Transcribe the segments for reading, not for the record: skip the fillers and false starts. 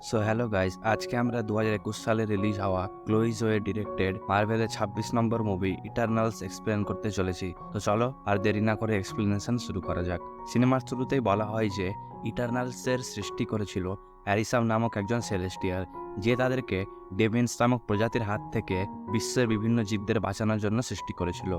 So hello guys, আজকে আমরা 2021 সালে রিলিজ হওয়া ক্লোই জোয়ে ডিরেক্টেড মার্ভেলের 26 নম্বর মুভি ইটারনালস এক্সপ্লেন করতে চলেছি। তো চলো আর দেরি না করে এক্সপ্লেনেশন শুরু করা যাক। সিনেমার শুরুতেই বলা হয় যে ইটারনালসের সৃষ্টি করেছিল অ্যারিসাম নামক একজন সেলেস্টিয়াল, যে তাদেরকে ডেভিন্স নামক প্রজাতির হাত থেকে বিশ্বের বিভিন্ন জীবদের বাঁচানোর জন্য সৃষ্টি করেছিল।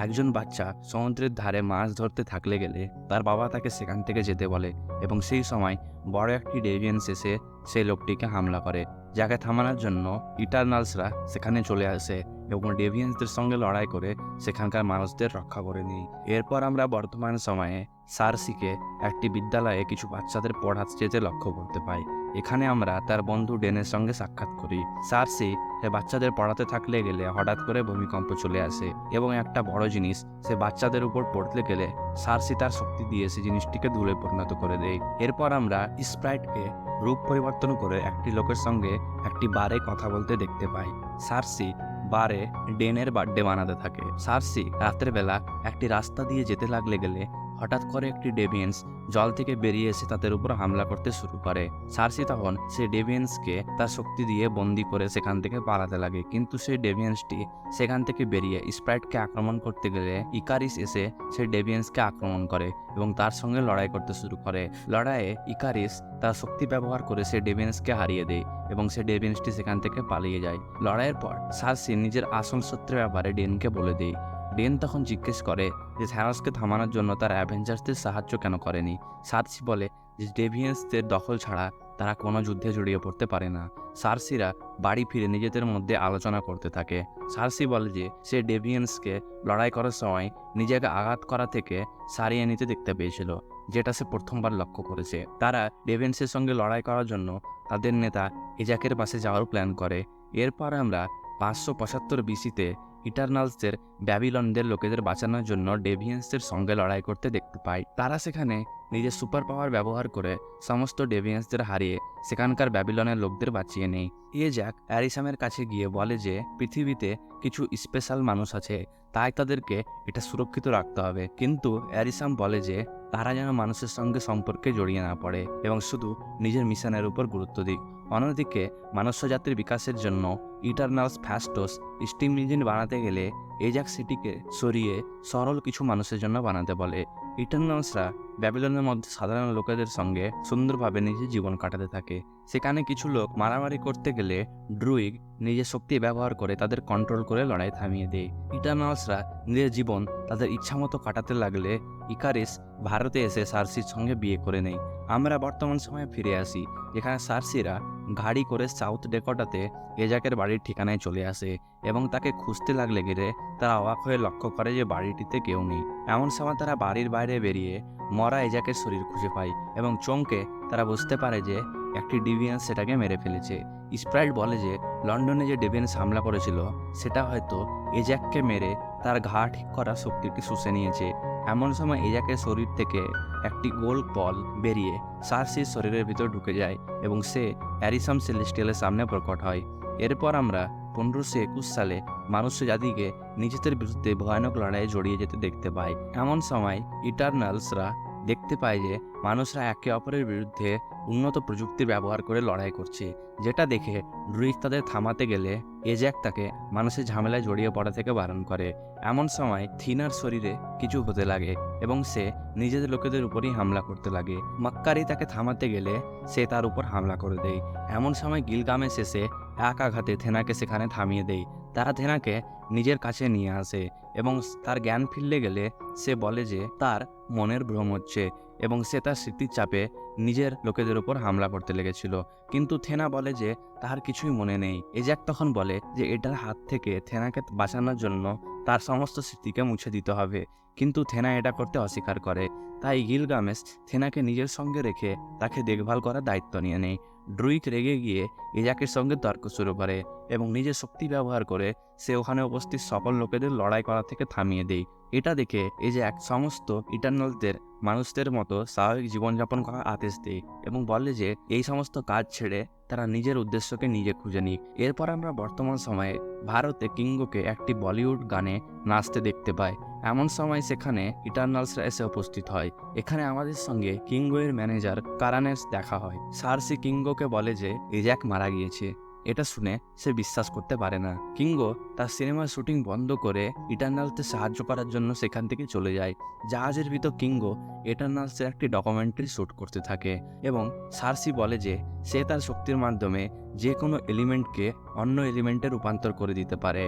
একজন বাচ্চা সমুদ্রের ধারে মাছ ধরতে থাকলে গেলে তার বাবা তাকে সেখান থেকে যেতে বলে, এবং সেই সময় বড় একটি ডেভিয়েন্স এসে সেই লোকটিকে হামলা করে, যাকে থামানোর জন্য ইটারনালসরা সেখানে চলে আসে এবং ডেভিয়েন্সদের সঙ্গে লড়াই করে সেখানকার মানুষদের রক্ষা করে নেয়। এরপর আমরা বর্তমান সময়ে সার্সিকে একটি বিদ্যালয়ে কিছু বাচ্চাদের পড়াতে যেতে লক্ষ্য করতে পাই। এখানে আমরা তার বন্ধু ডেনের সঙ্গে সাক্ষাৎ করি। সার্সি সে বাচ্চাদের পড়াতে থাকলে গেলে হঠাৎ করে ভূমিকম্প চলে আসে এবং একটা বড় জিনিস সে বাচ্চাদের উপর পড়তে গেলে সার্সি তার শক্তি দিয়ে সে জিনিসটিকে ধুলে পরিণত করে দেয়। এরপর আমরা স্প্রাইটকে রূপ পরিবর্তন করে একটি লোকের সঙ্গে একটি বারে কথা বলতে দেখতে পাই। সার্সি বারে ডেনের বার্থডে বানাতে থাকে। সার্সি রাতের বেলা একটি রাস্তা দিয়ে যেতে লাগলে গেলে হঠাৎ করে একটি ডেভিয়েন্স জল থেকে বেরিয়ে এসে তাদের উপর হামলা করতে শুরু করে। সার্সি তখন সেই ডেভিয়েন্সকে তার শক্তি দিয়ে বন্দি করে সেখান থেকে পালাতে লাগে, কিন্তু সেই ডেভিয়েন্সটি সেখান থেকে বেরিয়ে স্প্রাইটকে আক্রমণ করতে গেলে ইকারিস এসে সেই ডেভিয়েন্সকে আক্রমণ করে এবং তার সঙ্গে লড়াই করতে শুরু করে। লড়াইয়ে ইকারিস তার শক্তি ব্যবহার করে সেই ডেভিয়েন্সকে হারিয়ে দেয় এবং সেই ডেভিয়েন্সটি সেখান থেকে পালিয়ে যায়। লড়াইয়ের পর সার্সি নিজের আসল সত্যের ব্যাপারে ডেনকে বলে দেয়। ডেন তখন জিজ্ঞেস করে যে থ্যানোসকে থামানোর জন্য তার অ্যাভেঞ্জার্সদের সাহায্য কেন করেনি। সার্সি বলে যে ডেভিয়েন্সদের দখল ছাড়া তারা কোনো যুদ্ধে জড়িয়ে পড়তে পারে না। সার্সিরা বাড়ি ফিরে নিজেদের মধ্যে আলোচনা করতে থাকে। সার্সি বলে যে সে ডেভিয়েন্সকে লড়াই করার সময় নিজেকে আঘাত করা থেকে সারিয়ে নিতে দেখতে পেয়েছিল, যেটা সে প্রথমবার লক্ষ্য করেছে। তারা ডেভিয়েন্সের সঙ্গে লড়াই করার জন্য তাদের নেতা এজাকের পাশে যাওয়ার প্ল্যান করে। এরপর আমরা 575 বিসিতে ইটারনালসদের ব্যাবিলনদের লোকেদের বাঁচানোর জন্য ডেভিয়েন্সদের সঙ্গে লড়াই করতে দেখতে পাই। তারা সেখানে নিজের সুপার পাওয়ার ব্যবহার করে সমস্ত ডেভিয়েন্সদের হারিয়ে সেখানকার ব্যাবিলনের লোকদের বাঁচিয়ে নেয়। এজাক অ্যারিসামের কাছে গিয়ে বলে যে পৃথিবীতে কিছু স্পেশাল মানুষ আছে, তাই তাদেরকে এটা সুরক্ষিত রাখতে হবে, কিন্তু অ্যারিসাম বলে যে তারা যেন মানুষের সঙ্গে সম্পর্কে জড়িয়ে না পড়ে এবং শুধু নিজের মিশনের উপর গুরুত্ব দিক। অন্যদিকে মনুষ্য জাতির বিকাশের জন্য ইটারনালস ফ্যাস্টোস স্টিম ইঞ্জিন বানাতে গেলে এজাক সিটিকে সরিয়ে সরল কিছু মানুষের জন্য বানাতে বলে। ইটারনালসরা ব্যাবিলনের মধ্যে সাধারণ লোকেদের সঙ্গে সুন্দরভাবে নিজের জীবন কাটাতে থাকে। সেখানে কিছু লোক মারামারি করতে গেলে ড্রুইগ নিজের শক্তি ব্যবহার করে তাদের কন্ট্রোল করে লড়াই থামিয়ে দেয়। ইটারনালসরা নিজের জীবন তাদের ইচ্ছামতো কাটাতে লাগলে ইকারিস ভারতে এসে সার্সির সঙ্গে বিয়ে করে নেয়। আমরা বর্তমান সময়ে ফিরে আসি, যেখানে সার্সিরা গাড়ি করে সাউথ ডেকোটাতে এজাকের বাড়ির ঠিকানায় চলে আসে এবং তাকে খুঁজতে লাগলে গেলে তারা অবাক হয়ে লক্ষ্য করে যে বাড়িটিতে কেউ নেই। এমন সময় তারা বাড়ির বাইরে বেরিয়ে মরা এজাকের শরীর খুঁজে পায় এবং চমকে তারা বুঝতে পারে যে একটি ডেভিয়েন্স সেটাকে মেরে ফেলেছে। স্প্রাইট বলে যে লন্ডনে যে ডেভিয়েন্স হামলা করেছিল সেটা হয়তো এজাককে মেরে তার ঘা ঠিক করার শক্তিটি শুষে নিয়েছে। এমন সময় এজাকের শরীর থেকে একটি গোল বল বেরিয়ে সার্সির শরীরের ভিতর ঢুকে যায় এবং সে অ্যারিসাম সেলেস্টিয়ালের সামনে প্রকট হয়। এরপর আমরা 1521 সালে মানুষ জাতিকে নিজেদের বিরুদ্ধে ভয়ানক লড়াইয়ে জড়িয়ে যেতে দেখতে পাই। এমন সময় ইটারনালসরা দেখতে পায় যে মানুষরা একে অপরের বিরুদ্ধে উন্নত প্রযুক্তির ব্যবহার করে লড়াই করছে, যেটা দেখে ড্রুইগ তাদের থামাতে গেলে এজাক তাকে মানুষের ঝামেলায় জড়িয়ে পড়া থেকে বারণ করে। এমন সময় থিনার শরীরে কিছু হতে লাগে এবং সে নিজেদের লোকেদের উপরই হামলা করতে লাগে। মাক্কারি তাকে থামাতে গেলে সে তার উপর হামলা করে দেয়। এমন সময় গিলগামেশ এসে এক আঘাতে থেনাকে সেখানে থামিয়ে দেয়। তারা থেনাকে নিজের কাছে নিয়ে আসে এবং তার জ্ঞান ফিরলে গেলে সে বলে যে তার মনের ভ্রম হচ্ছে এবং সে তার স্মৃতির চাপে নিজের লোকেদের উপর হামলা করতে লেগেছিল, কিন্তু থেনা বলে যে তার কিছুই মনে নেই। এজাক তখন বলে যে এটার হাত থেকে থেনাকে বাঁচানোর জন্য তার সমস্ত স্মৃতিকে মুছে দিতে হবে, কিন্তু থেনা এটা করতে অস্বীকার করে। তাই গিলগামেশ থেনাকে নিজের সঙ্গে রেখে তাকে দেখভাল করার দায়িত্ব নিয়ে নেয়। ড্রুইগ রেগে গিয়ে এজাকের সঙ্গে তর্ক শুরু করে এবং নিজের শক্তি ব্যবহার করে সে ওখানে উপস্থিত সকল লোকেদের লড়াই করা থেকে থামিয়ে দেয়। এটা দেখে এজাক সমস্ত ইটারনালসদের মানুষদের মতো স্বাভাবিক জীবনযাপন করার আদেশ দেয় এবং বলে যে এই সমস্ত কাজ ছেড়ে তারা নিজের উদ্দেশ্যকে নিজে খুঁজে নিক। এরপর আমরা বর্তমান সময়ে ভারতে কিঙ্গোকে একটি বলিউড গানে নাচতে দেখতে পাই। এমন সময় সেখানে ইটারনালসরা এসে উপস্থিত হয়। এখানে আমাদের সঙ্গে কিঙ্গোয়ের ম্যানেজার কারানের দেখা হয়। সার্সি কিঙ্গোকে বলে যে এজ্যাক মারা গিয়েছে। এটা শুনে সে বিশ্বাস করতে পারে না। কিঙ্গো তার সিনেমার শুটিং বন্ধ করে ইটারনালসকে সাহায্য করার জন্য সেখান থেকে চলে যায়। জাহাজের ভিতর কিঙ্গো ইটারনালসের একটি ডকুমেন্টারি শ্যুট করতে থাকে এবং সার্সি বলে যে সে তার শক্তির মাধ্যমে যে কোনো এলিমেন্টকে অন্য এলিমেন্টে রূপান্তর করে দিতে পারে।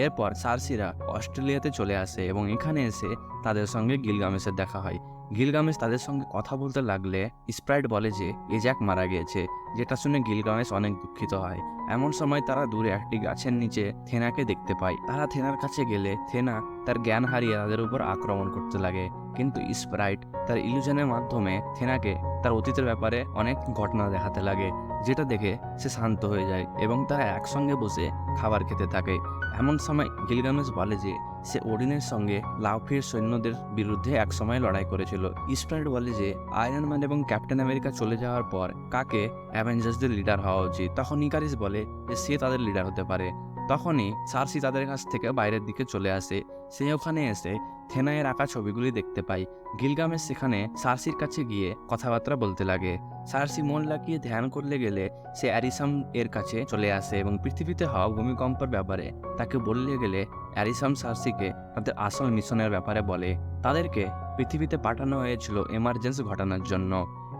এরপর সার্সিরা অস্ট্রেলিয়াতে চলে আসে এবং এখানে এসে তাদের সঙ্গে গিলগামেশের দেখা হয়। গিলগামেশ তাদের সঙ্গে কথা বলতে লাগলে স্প্রাইট বলে যে এজ্যাক মারা গিয়েছে, যেটা শুনে গিলগামেশ অনেক দুঃখিত হয়। এমন সময় তারা দূরে একটি গাছের নিচে থেনাকে দেখতে পায়। তারা থেনার কাছে গেলে থেনা তার জ্ঞান হারিয়ে তাদের উপর আক্রমণ করতে লাগে, কিন্তু স্প্রাইট তার ইলুশনের মাধ্যমে থেনাকে তার অতীতের ব্যাপারে অনেক ঘটনা দেখাতে লাগে, যেটা দেখে সে শান্ত হয়ে যায় এবং তারা একসঙ্গে বসে খাবার খেতে থাকে। এমন সময় গিলগামেশ বলে যে সে ওডিনের সঙ্গে লাউফির সৈন্যদের বিরুদ্ধে একসময় লড়াই করেছিল। স্প্রাইট বলে যে আয়রন ম্যান এবং ক্যাপ্টেন আমেরিকা চলে যাওয়ার পর কাকে অ্যাভেঞ্জার্সদের লিডার হওয়া উচিত। তখন ইকারিস বলে যে সে তাদের লিডার হতে পারে। তখনই সার্সি তাদের কাছ থেকে বাইরের দিকে চলে আসে। সে ওখানে এসে থেনায়ের আঁকা ছবিগুলি দেখতে পায়। গিলগামেশ সেখানে সার্সির কাছে গিয়ে কথাবার্তা বলতে লাগে। সার্সি মন লাগিয়ে ধ্যান করলে গেলে সে অ্যারিসাম এর কাছে চলে আসে এবং পৃথিবীতে হওয়া ভূমিকম্পের ব্যাপারে তাকে বললে গেলে অ্যারিসাম সার্সিকে তাদের আসল মিশনের ব্যাপারে বলে। তাদেরকে পৃথিবীতে পাঠানো হয়েছিল এমার্জেন্সি ঘটানোর জন্য।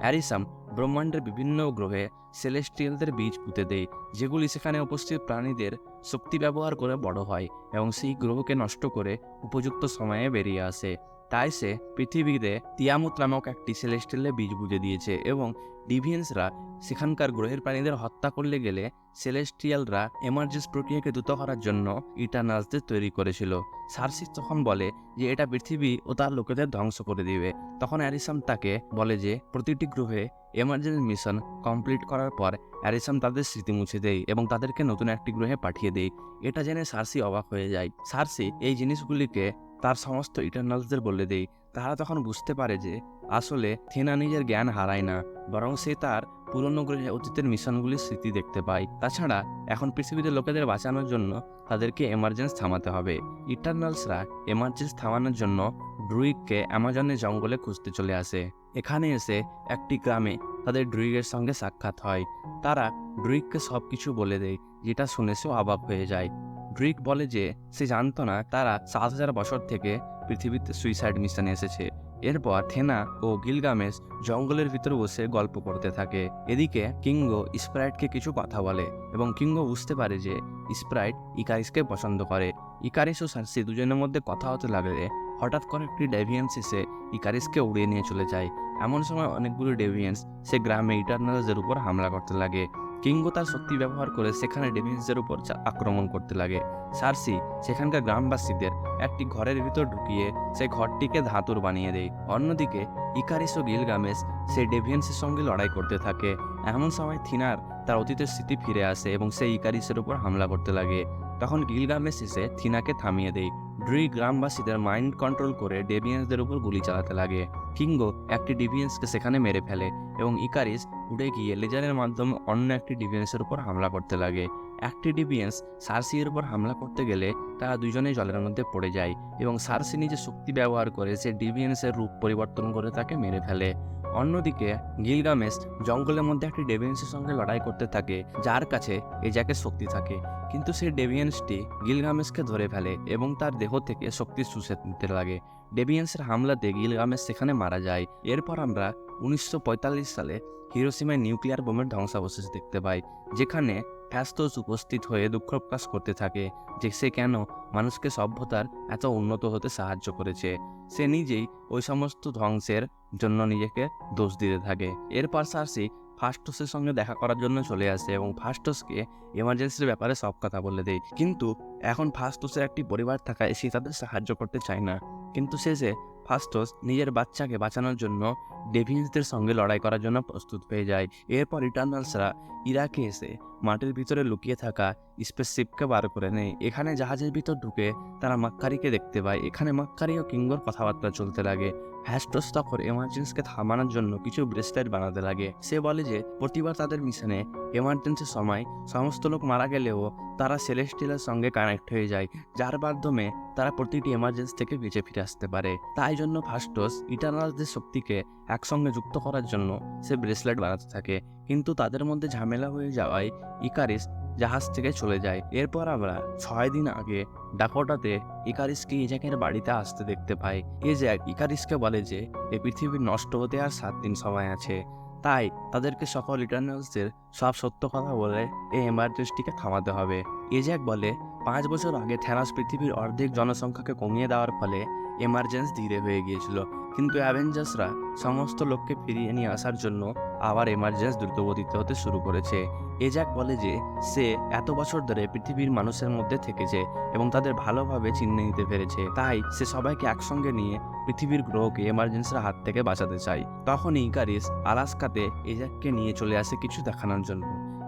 অ্যারিসাম ব্রহ্মাণ্ডের বিভিন্ন গ্রহে সেলেস্টিয়ালদের বীজ পুঁতে দেয়, যেগুলি সেখানে উপস্থিত প্রাণীদের শক্তি ব্যবহার করে বড় হয় এবং সেই গ্রহকে নষ্ট করে উপযুক্ত সময়ে বেরিয়ে আসে। তাই সে পৃথিবীতে তিয়ামুত নামক একটি সেলেস্টিয়ালে বীজ বুঝে দিয়েছে এবং ডিভিয়েন্সরা সেখানকার গ্রহের প্রাণীদের হত্যা করলে গেলে সেলেস্টিয়ালরা এমার্জেন্স প্রক্রিয়াকে দ্রুত করার জন্য ইটারনালসদের তৈরি করেছিল। সার্সি তখন বলে যে এটা পৃথিবী ও তার লোকেদের ধ্বংস করে দিবে। তখন অ্যারিসাম তাকে বলে যে প্রতিটি গ্রহে এমার্জেন্সি মিশন কমপ্লিট করার পর অ্যারিসাম তাদের স্মৃতি মুছে দেয় এবং তাদেরকে নতুন একটি গ্রহে পাঠিয়ে দেয়। এটা জেনে সার্সি অবাক হয়ে যায়। সার্সি এই জিনিসগুলিকে তার সমস্ত ইটারনালসদের বলে দেয়। তারা তখন বুঝতে পারে যে আসলে থেনা নিজের জ্ঞান হারায় না, বরং সে তার পুরনো গ্রহে অতীতের মিশনগুলির স্মৃতি দেখতে পায়। তাছাড়া এখন পৃথিবীতে লোকেদের বাঁচানোর জন্য তাদেরকে এমার্জেন্স থামাতে হবে। ইটারনালসরা এমার্জেন্স থামানোর জন্য ড্রুইগকে অ্যামাজনের জঙ্গলে খুঁজতে চলে আসে। এখানে এসে একটি গ্রামে তাদের ড্রুইগের সঙ্গে সাক্ষাৎ হয়। তারা ড্রুইগকে সব কিছু বলে দেয়, যেটা শুনে সে অবাক হয়ে যায়। ড্রুইগ বলে যে সে জানতো না তারা ৭,০০০ বছর থেকে পৃথিবীতে সুইসাইড মিশনে এসেছে। এরপর থেনা ও গিলগামেশ জঙ্গলের ভিতর বসে গল্প করতে থাকে। এদিকে কিঙ্গো স্প্রাইটকে কিছু কথা বলে এবং কিঙ্গো বুঝতে পারে যে স্প্রাইট ইকারিসকে পছন্দ করে। ইকারিস ও সার্সি দুজনের মধ্যে কথা হতে লাগলে হঠাৎ করে একটি ডেভিয়েন্স এসে ইকারিসকে উড়িয়ে নিয়ে চলে যায়। এমন সময় অনেকগুলো ডেভিয়েন্স সে গ্রামে ইটারনালসদের উপর হামলা করতে লাগে। কিঙ্গো তার শক্তি ব্যবহার করে সেখানে ডেভিয়েন্সদের উপর আক্রমণ করতে লাগে। সার্সি সেখানকার গ্রামবাসীদের একটি ঘরের ভিতর ঢুকিয়ে সেই ঘরটিকে ধাতুর বানিয়ে দেয়। অন্যদিকে ইকারিস ও গিলগামেশ সেই ডেভিয়েন্সের সঙ্গে লড়াই করতে থাকে। এমন সময় থিনার তার অতীতের স্মৃতি ফিরে আসে এবং সেই ইকারিসের উপর হামলা করতে লাগে। তখন গিলগামেশ এসে থিনাকে থামিয়ে দেয়। ড্রুইগ গ্রামবাসীদের মাইন্ড কন্ট্রোল করে ডেভিয়েন্সদের উপর গুলি চালাতে লাগে। কিঙ্গো একটি ডিভিয়েন্সকে সেখানে মেরে ফেলে এবং ইকারিস উড়ে গিয়ে লেজারের মাধ্যমে অন্য একটি ডিভিয়েন্সের উপর হামলা করতে লাগে। একটি ডিভিয়েন্স সার্সির উপর হামলা করতে গেলে তারা দুজনেই জলের মধ্যে পড়ে যায় এবং সার্সি নিজের শক্তি ব্যবহার করে সে ডিভিয়েন্সের রূপ পরিবর্তন করে তাকে মেরে ফেলে। অন্যদিকে গিলগামেশ জঙ্গলের মধ্যে একটি ডেভিয়েন্সের সঙ্গে লড়াই করতে থাকে, যার কাছে এজাকের শক্তি থাকে, কিন্তু সেই ডেভিয়েন্সটি গিলগামেশকে ধরে ফেলে এবং তার দেহ থেকে শক্তি শুষে নিতে লাগে। ডেভিয়েন্সের হামলাতে গিলগামেশ সেখানে মারা যায়। এরপর আমরা 1945 সালে হিরোশিমায় নিউক্লিয়ার বোমের ধ্বংসাবশেষ দেখতে পাই, যেখানে ফ্যাস্টোস উপস্থিত হয়ে দুঃখ প্রকাশ করতে থাকে যে সে কেন মানুষকে সভ্যতার এত উন্নত হতে সাহায্য করেছে। সে নিজেই ওই সমস্ত ধ্বংসের জন্য নিজেকে দোষ দিতে থাকে। এরপর সার্সি ফাস্টোসের সঙ্গে দেখা করার জন্য চলে আসে এবং ফাস্টোসকে এমার্জেন্সির ব্যাপারে সব কথা বলে দেয়। কিন্তু এখন ফাস্টোসের একটি পরিবার থাকায় সে তাদের সাহায্য করতে চায় না। কিন্তু শেষে ফাস্টোস নিজের বাচ্চাকে বাঁচানোর জন্য ডেভিয়েন্সদের সঙ্গে লড়াই করার জন্য প্রস্তুত হয়ে যায়। এরপর ইটারনালসরা ইরাকে এসে মাটির ভিতরে লুকিয়ে থাকা স্পেসশিপকে বার করে নেয়। এখানে জাহাজের ভিতর ঢুকে তারা মাক্কারিকে দেখতে পায়। এখানে মাক্কারি ও কিঙ্গোর কথাবার্তা চলতে লাগে। হ্যাস্টস তখন এমার্জেন্সিকে থামানোর জন্য কিছু ব্রেসলেট বানাতে লাগে। সে বলে যে প্রতিবার তাদের মিশনে এমার্জেন্সির সময় সমস্ত লোক মারা গেলেও তারা সেলেস্টিয়ালের সঙ্গে কানেক্ট হয়ে যায়, যার মাধ্যমে তারা প্রতিটি এমার্জেন্সি থেকে বেঁচে ফিরে আসতে পারে। তাই জন্য ফাস্টস ইটারনালসদের শক্তিকে একসঙ্গে যুক্ত করার জন্য সে ব্রেসলেট বানাতে থাকে। কিন্তু তাদের মধ্যে ঝামেলা হয়ে যাওয়ায় ইকারিস জাহাজ থেকে চলে যায়। এরপর আমরা 6 দিন আগে ডাকোটাতে ইকারিসকে এজাকের বাড়িতে আসতে দেখতে পাই। এজাক ইকারিসকে বলে যে এই পৃথিবী নষ্ট হতে আর 7 দিন সময় আছে, তাই তাদেরকে সকল ইটারনালসদের সব সত্য কথা বলে এই এমার্জেন্সিকে থামাতে হবে। এজাক বলে 5 বছর আগে থ্যানোস পৃথিবীর অর্ধেক জনসংখ্যাকে কমিয়ে দেওয়ার ফলে এমার্জেন্সি ধীরে হয়ে গিয়েছিল, কিন্তু অ্যাভেঞ্জার্সরা সমস্ত লোককে ফিরিয়ে নিয়ে আসার জন্য আবার এমার্জেন্সি দ্রুতগতিতে হতে শুরু করেছে। এজাক বলে যে সে এত বছর ধরে পৃথিবীর মানুষের মধ্যে থেকেছে এবং তাদের ভালোভাবে চিহ্নে নিতে পেরেছে, তাই সে সবাইকে একসঙ্গে নিয়ে পৃথিবীর গ্রহকে এমার্জেন্সির হাত থেকে বাঁচাতে চায়। তখনই ইকারিস আলাস্কাতে এজাককে নিয়ে চলে আসে কিছু দেখানোর জন্য।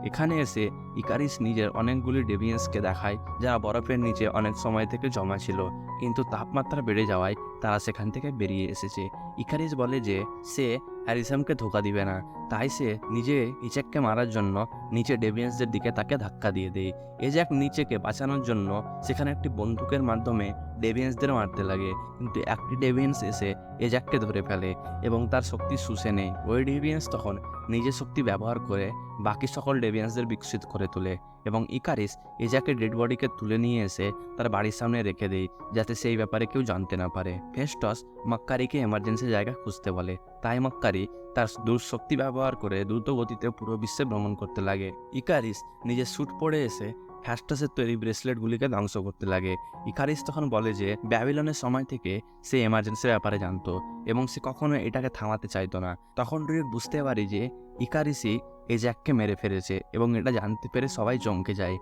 এখানে এসে ইকারিস নিজের অনেকগুলি ডেভিয়েন্সকে দেখায় যারা বরফের নিচে অনেক সময় থেকে জমা ছিল, কিন্তু তাপমাত্রা বেড়ে যাওয়ায় তারা সেখান থেকে বেরিয়ে এসেছে। ইকারিস বলে যে সে হ্যারিসামকে ধোকা দিবে না, তাই সে নিজে ইজাককে মারার জন্য নিচে ডেভিয়েন্সদের দিকে তাকে ধাক্কা দিয়ে দেয়। এজাক নিচেকে বাঁচানোর জন্য সেখানে একটি বন্দুকের মাধ্যমে ডেভিয়েন্সদের মারতে লাগে, কিন্তু একটি ডেভিয়েন্স এসে এজাককে ধরে ফেলে এবং তার শক্তি শুষে নেয়। ওই ডেভিয়েন্স তখন নিজের শক্তি ব্যবহার করে বাকি সকল ডেভিয়েন্সদের বিকশিত করে তোলে এবং ইকারিস এজাকের ডেড বডিকে তুলে নিয়ে এসে তার বাড়ির সামনে রেখে দেয়, যাতে সেই ব্যাপারে কেউ জানতে না পারে। ফেস্টস মাক্কারিকে এমার্জেন্সি জায়গা খুঁজতে বলে, তাই মাক্কারি তার দুঃশক্তি ব্যবহার করে দ্রুত গতিতে পুরো বিশ্বে ভ্রমণ করতে লাগে। ইকারিস নিজের স্যুট পরে এসে ফ্যাস্টাসের তৈরি ব্রেসলেটগুলিকে ধ্বংস করতে লাগে। ইকারিস তখন বলে যে ব্যাবিলনের সময় থেকে সে এমার্জেন্সির ব্যাপারে জানতো এবং সে কখনো এটাকে থামাতে চাইতো না। তখন ড্রুইগ বুঝতে পারি যে ইকারিসই এজাককে মেরে ফেলেছে এবং এটা জানতে পেরে সবাই চমকে যায়।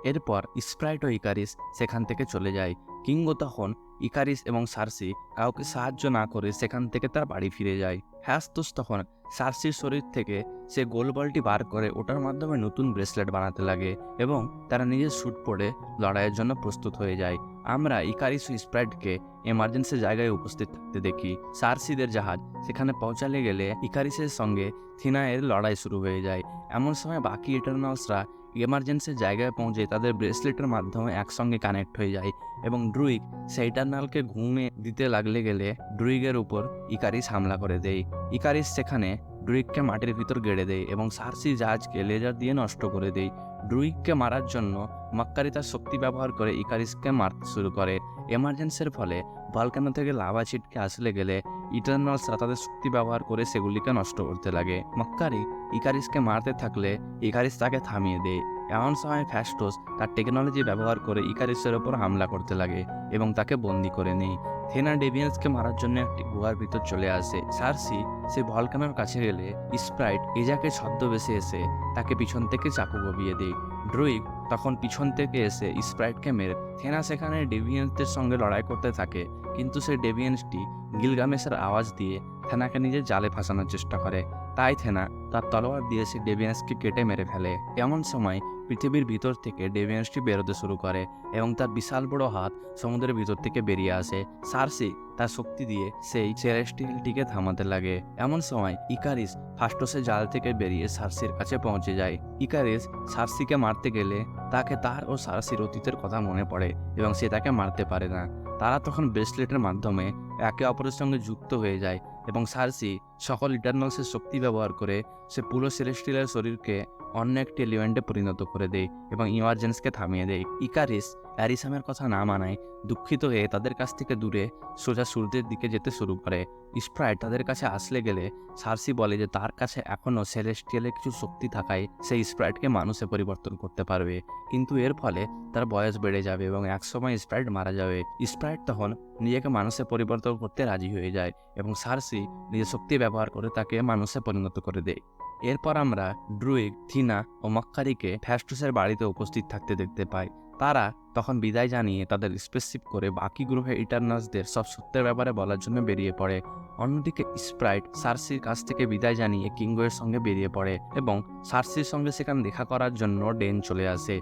এরপর স্প্রাইট ও ইকারিস সেখান থেকে চলে যায়। কিঙ্গো তখন ইকারিস এবং সার্সি কাউকে সাহায্য না করে সেখান থেকে তার বাড়ি ফিরে যায়। হ্যাস্টোস তখন সার্সির শরীর থেকে সে গোল বলটি বার করে ওটার মাধ্যমে নতুন ব্রেসলেট বানাতে লাগে এবং তারা নিজের স্যুট পরে লড়াইয়ের জন্য প্রস্তুত হয়ে যায়। আমরা ইকারিস ও স্প্রাইটকে এমার্জেন্সি জায়গায় উপস্থিত থাকতে দেখি। সার্সিদের জাহাজ সেখানে পৌঁছালে গেলে ইকারিসের সঙ্গে থিনায়ের লড়াই শুরু হয়ে যায়। এমন সময় বাকি ইটারনালসরা এমার্জেন্সির জায়গায় পৌঁছে তাদের ব্রেসলেটের মাধ্যমে একসঙ্গে কানেক্ট হয়ে যায় এবং ড্রুইগ সেই ইটারনালকে ঘুমে দিতে লাগলে গেলে ড্রুইগের উপর ইকারিস হামলা করে দেয়। ইকারিস সেখানে ড্রুইগকে মাটির ভিতর গেড়ে দেয় এবং সার্সি জাহাজকে লেজার দিয়ে নষ্ট করে দেয়। ড্রুইগকে মারার জন্য মাক্কারি তার শক্তি ব্যবহার করে ইকারিসকে মারতে শুরু করে। এমার্জেন্সির ফলে ভলকানো থেকে লাভা ছিটকে আসলে গেলে ইটারনালসরা তাদের শক্তি ব্যবহার করে সেগুলিকে নষ্ট করতে লাগে। মাক্কারি ইকারিসকে মারতে থাকলে ইকারিস তাকে থামিয়ে দেয়। এমন সময় ফ্যাস্টোস তার টেকনোলজি ব্যবহার করে ইকারিসের ওপর হামলা করতে লাগে এবং তাকে বন্দি করে নেয়। থেনা ডেভিয়েন্সকে মারার জন্য একটি গুহার ভিতর চলে আসে। সার্সি সে ভলকানোর কাছে গেলে স্প্রাইট এজাকে ছদ্মবেশে এসে তাকে পিছন থেকে চাকু গবিয়ে দেয়। ড্রুইগ তখন পিছন থেকে এসে স্প্রাইটকে মেরে থেনা সেখানে ডেভিয়েন্সদের সঙ্গে লড়াই করতে থাকে, কিন্তু সেই ডেভিয়েন্সটি গিলগামেশের আওয়াজ দিয়ে থেনাকে নিজের জালে ফাঁসানোর চেষ্টা করে। তাই থেনা তার তলোয়ার দিয়ে সে ডেভিয়েন্সকে কেটে মেরে ফেলে। এমন সময় পৃথিবীর ভিতর থেকে ডেভিয়েন্সটি বেরোতে শুরু করে এবং তার বিশাল বড় হাত সমুদ্রের ভিতর থেকে বেরিয়ে আসে। সার্সি তার শক্তি দিয়ে সেই সেলেস্টিয়ালটিকে থামাতে লাগে। এমন সময় ইকারিস ফাস্টোসের জাল থেকে বেরিয়ে সার্সির কাছে পৌঁছে যায়। ইকারিস সার্সিকে মারতে গেলে তাকে তার ও সার্সির অতীতের কথা মনে পড়ে এবং সে তাকে মারতে পারে না। তারা তখন ব্রেসলেটের মাধ্যমে একে অপরের সঙ্গে যুক্ত হয়ে যায় এবং সার্সি সকল ইটারনালসের শক্তি ব্যবহার করে সে পুরো সেলেস্টিয়ালের শরীরকে অন্য একটি এলিমেন্টে পরিণত করে দেয় এবং ইমার্জেন্সকে থামিয়ে দেয়। ইকারিস অ্যারিসামের কথা না মানায় দুঃখিত হয়ে তাদের কাছ থেকে দূরে সোজা সূর্যের দিকে যেতে শুরু করে। স্প্রাইট তাদের কাছে আসলে গেলে সার্সি বলে যে তার কাছে এখনও সেলেস্টিয়ালের কিছু শক্তি থাকায় সেই স্প্রাইটকে মানুষে পরিবর্তন করতে পারবে, কিন্তু এর ফলে তার বয়স বেড়ে যাবে এবং একসময় স্প্রাইট মারা যাবে। স্প্রাইট তখন নিজেকে মানুষে পরিবর্তন করতে রাজি হয়ে যায় এবং সার্সি নিজের শক্তি ব্যবহার করে তাকে মানুষে পরিণত করে দেয়। এরপর আমরা ড্রুইগ, থিনা ও মাক্কারিকে ফ্যাস্টোসের বাড়িতে উপস্থিত থাকতে দেখতে পাই। তারা তখন বিদায় জানিয়ে তাদের স্পেসশিপ করে বাকি গ্রহে ইটারনালসদের সব সত্যের ব্যাপারে বলার জন্য বেরিয়ে পড়ে। অন্যদিকে স্প্রাইট সার্সির কাছ থেকে বিদায় জানিয়ে কিঙ্গোয়ের সঙ্গে বেরিয়ে পড়ে এবং সে তাদেরকে পরিচয় করায় টাইটানের প্রিন্স ও থ্যানোসের ভাই স্টার ফক্সের সঙ্গে। সার্সির সঙ্গে সেখানে দেখা করার জন্য ডেন চলে আসে।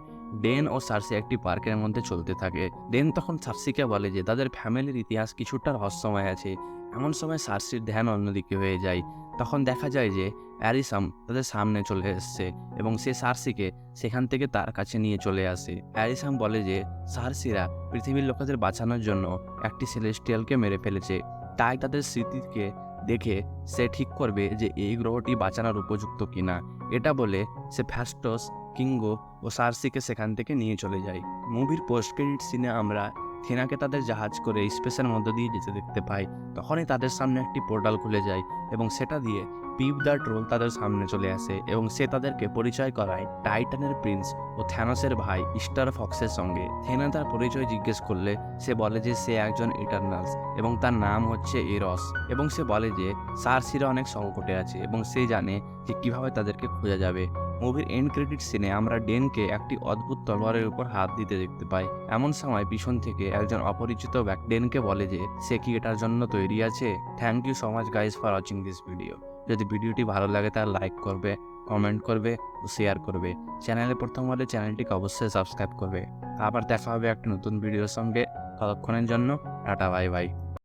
ডেন ও সার্সি একটি পার্কের মধ্যে চলতে থাকে। ডেন তখন সার্সিকে বলে যে তাদের ফ্যামিলির ইতিহাস কিছুটা রহস্যময় আছে। এমন সময় সার্সির ধ্যান অন্যদিকে হয়ে যায়। তখন দেখা যায় যে অ্যারিসাম তাদের সামনে চলে এসছে এবং সে সার্সিকে সেখান থেকে তার কাছে নিয়ে চলে আসে। অ্যারিসাম বলে যে সার্সিরা পৃথিবীর লোকেদের বাঁচানোর জন্য একটি সেলেস্টিয়ালকে মেরে ফেলেছে, তাই তাদের স্মৃতিকে দেখে সে ঠিক করবে যে এই গ্রহটি বাঁচানোর উপযুক্ত কিনা। এটা বলে সে ফ্যাস্টস, কিঙ্গো ও সার্সিকে সেখান থেকে নিয়ে চলে যায়। মুভির পোস্ট ক্রেডিট সিনে আমরা থেনাকে তাদের জাহাজ করে স্পেসের মধ্য দিয়ে যেতে দেখতে পাই। তখনই তাদের সামনে একটি পোর্টাল খুলে যায় এবং সেটা দিয়ে পিপ দ্য ট্রোল তাদের সামনে চলে আসে এবং সে তাদেরকে পরিচয় করায় টাইটানের প্রিন্স ও থ্যানোসের ভাই স্টার ফক্সের সঙ্গে। থেনা তার পরিচয় জিজ্ঞেস করলে সে বলে যে সে একজন ইটারনালস এবং তার নাম হচ্ছে এরস, এবং সে বলে যে সার্সিরা অনেক সংকটে আছে এবং সে জানে যে কিভাবে তাদেরকে খোঁজা যাবে। মুভির এন্ড ক্রেডিট সিনে আমরা ডেনকে একটি অদ্ভুত তলোয়ারের উপর হাত দিতে দেখতে পাই। এমন সময় পিছন থেকে একজন অপরিচিত ব্যক্তি ডেনকে বলে যে সে কি এটার জন্য তৈরি আছে। Thank you so much guys for watching this video. যদি ভিডিওটি ভালো লাগে তাহলে লাইক করবে, কমেন্ট করবে ও শেয়ার করবে। চ্যানেলে প্রথম হলে চ্যানেলটিকে অবশ্যই সাবস্ক্রাইব করবে। আবার দেখা হবে একটা নতুন ভিডিওর সঙ্গে। ততক্ষণের জন্য টাটা, বাই বাই।